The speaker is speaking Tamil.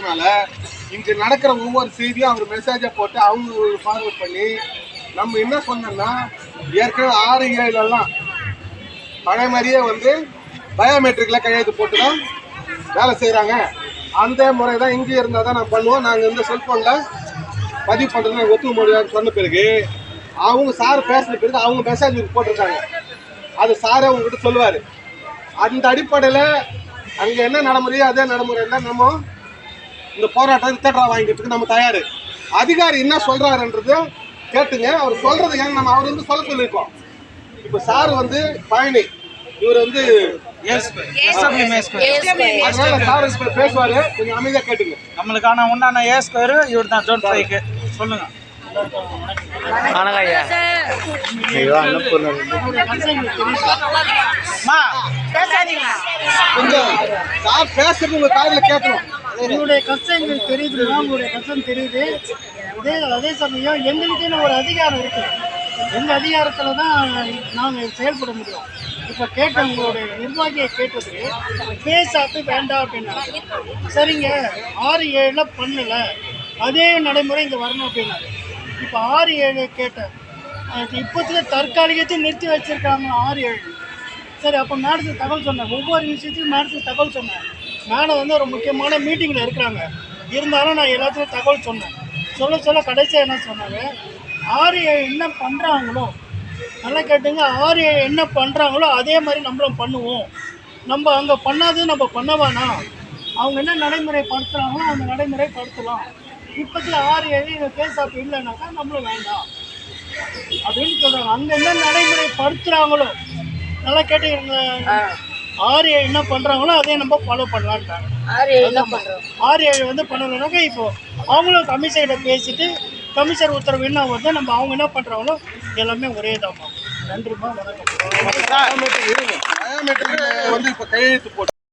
இருக்கிறதுனால இங்க நடக்கிற ஒவ்வொரு செய்தியும் அவர் மெசேஜை போட்டு அவங்க ஃபார்வர்ட் பண்ணி நம்ம என்ன சொன்னோம்னா ஏற்கனவே 6-7 பழைய மாதிரியே வந்து பயோமெட்ரிக்ல கையெழுத்து போட்டு தான் வேலை செய்கிறாங்க. அந்த முறை தான் இங்கே இருந்தால் தான் நான் பண்ணுவோம். நாங்கள் இந்த செல்ஃபோனில் பதிவு பண்ணுறது நாங்கள் ஒத்துக்க முடியாதுன்னு சொன்ன பிறகு அவங்க சார் பேசின பிறகு அவங்க மெசேஜ் போட்டிருக்காங்க. அது சாரே உங்ககிட்ட சொல்லுவார். அந்த அடிப்படையில் அங்கே என்ன நடைமுறையோ அதே நடைமுறையில் நம்ம இந்த போராட்டம் தேட்டரா வாங்கிக்கிறதுக்கு நம்ம தயார். அதிகாரி என்ன சொல்கிறாருன்றது கேட்டுங்க. அவர் சொல்கிறது ஏன் நம்ம அவர் வந்து சொல்ல சொல்லியிருக்கோம். இப்போ சார் வந்து பழனி, இவர் வந்து அதனால சார் இப்போ பேசுவார். கொஞ்சம் அமைதியாக கேட்டுங்க. நம்மளுக்கான உண்டான ஏ ஸ்கொயர் இவர் தான் ஜோன் 5க்கு சொல்லுங்க. கொஞ்சம் சார் பேசுறது உங்க காதுல கேட்கணும். உங்களுடைய கஷ்டம் எங்களுக்கு தெரியுதுன்னா, உங்களுடைய கஷ்டம் தெரியுது. அதே சமயம் எங்களுக்குன்னு ஒரு அதிகாரம் இருக்கு. எங்கள் அதிகாரத்தில் தான் நாங்கள் செயல்பட முடியும். இப்போ கேட்ட உங்களுடைய நிர்வாகியை கேட்டதுக்கு பேசாத்து வேண்டாம் அப்படின்னா, சரிங்க 6-7 பண்ணலை, அதே நடைமுறை இங்கே வரணும் அப்படின்னாரு. இப்போ 6-7 கேட்டேன். இப்போத்துல தற்காலிகத்தையும் நிறுத்தி வச்சுருக்காங்க 6-7. சரி, அப்போ மேடத்துக்கு தகவல் சொன்னேன். ஒவ்வொரு விஷயத்தையும் மேடத்துக்கு தகவல் சொன்னேன். மேடம் வந்து ஒரு முக்கியமான மீட்டிங்கில் இருக்கிறாங்க. இருந்தாலும் நான் எல்லாத்துக்கும் தகவல் சொன்னேன். சொல்ல கடைசியாக என்ன சொன்னாங்க, 6-7 என்ன பண்ணுறாங்களோ, நல்லா கேட்டுங்க, 6-7 என்ன பண்ணுறாங்களோ அதே மாதிரி நம்மளும் பண்ணுவோம். நம்ம அங்கே பண்ணாது நம்ம பண்ண வேணாம். அவங்க என்ன நடைமுறைப்படுத்துகிறாங்களோ அந்த நடைமுறைப்படுத்தலாம். இப்போத்தில் 6-7 கேஸ் அப்போ இல்லைனாக்கா நம்மளும் வேண்டாம் அப்படின்னு சொல்கிறாங்க. அங்கே என்ன நடைமுறைப்படுத்துகிறாங்களோ, நல்லா கேட்டுக்கிறீங்க, 6-7 என்ன பண்ணுறாங்களோ அதே நம்ம ஃபாலோ பண்ணலான்ட்டாங்க. 6-7 வந்து பண்ணலைனாக்கா இப்போ அவங்களும் கமிஷன்கிட்ட பேசிட்டு கமிஷனர் உத்தரவு என்ன வருது, நம்ம அவங்க என்ன பண்ணுறாங்களோ எல்லாமே ஒரே தான். நன்றிமா, வணக்கம். பயோமெட்ரிக் வந்து இப்போ கையெழுத்து போட்டு